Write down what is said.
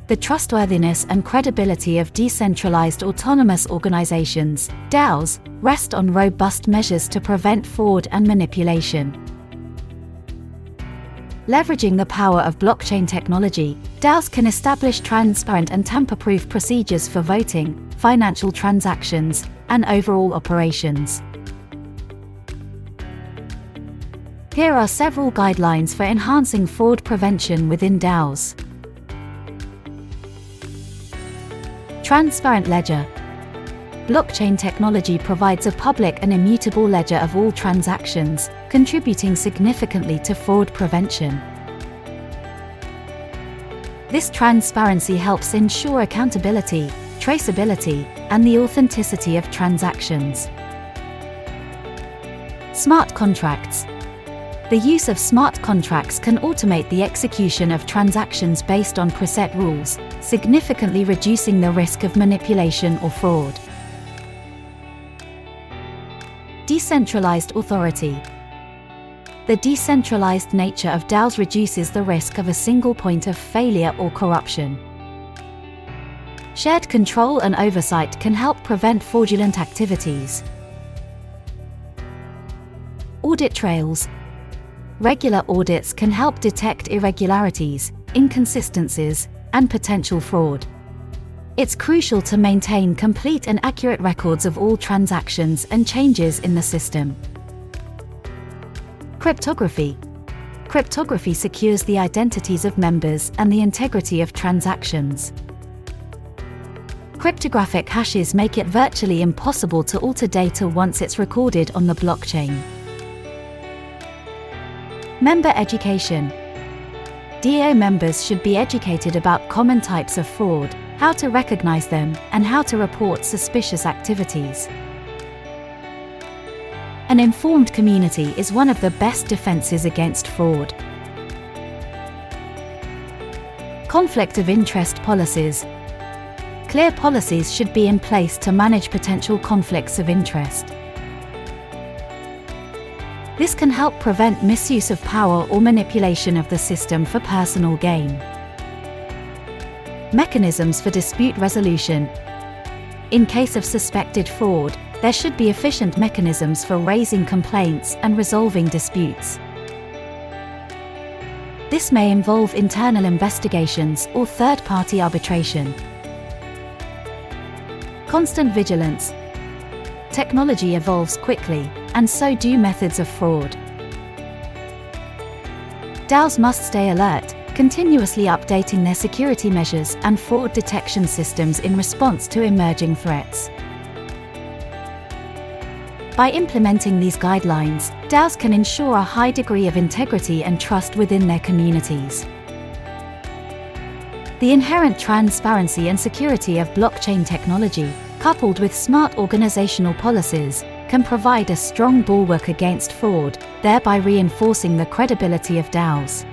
The trustworthiness and credibility of decentralized autonomous organizations, DAOs, rest on robust measures to prevent fraud and manipulation. Leveraging the power of blockchain technology, DAOs can establish transparent and tamper-proof procedures for voting, financial transactions, and overall operations. Here are several guidelines for enhancing fraud prevention within DAOs. Transparent ledger. Blockchain technology provides a public and immutable ledger of all transactions, contributing significantly to fraud prevention. This transparency helps ensure accountability, traceability, and the authenticity of transactions. Smart contracts. The use of smart contracts can automate the execution of transactions based on preset rules, significantly reducing the risk of manipulation or fraud. Decentralized authority. The decentralized nature of DAOs reduces the risk of a single point of failure or corruption. Shared control and oversight can help prevent fraudulent activities. Audit trails. Regular audits can help detect irregularities, inconsistencies, and potential fraud. It's crucial to maintain complete and accurate records of all transactions and changes in the system. Cryptography. Cryptography secures the identities of members and the integrity of transactions. Cryptographic hashes make it virtually impossible to alter data once it's recorded on the blockchain. Member education. DAO members should be educated about common types of fraud, how to recognize them, and how to report suspicious activities. An informed community is one of the best defenses against fraud. Conflict of interest policies. Clear policies should be in place to manage potential conflicts of interest. This can help prevent misuse of power or manipulation of the system for personal gain. Mechanisms for dispute resolution. In case of suspected fraud, there should be efficient mechanisms for raising complaints and resolving disputes. This may involve internal investigations or third-party arbitration. Constant vigilance. Technology evolves quickly, and so do methods of fraud. DAOs must stay alert, continuously updating their security measures and fraud detection systems in response to emerging threats. By implementing these guidelines, DAOs can ensure a high degree of integrity and trust within their communities. The inherent transparency and security of blockchain technology, coupled with smart organizational policies, can provide a strong bulwark against fraud, thereby reinforcing the credibility of DAOs.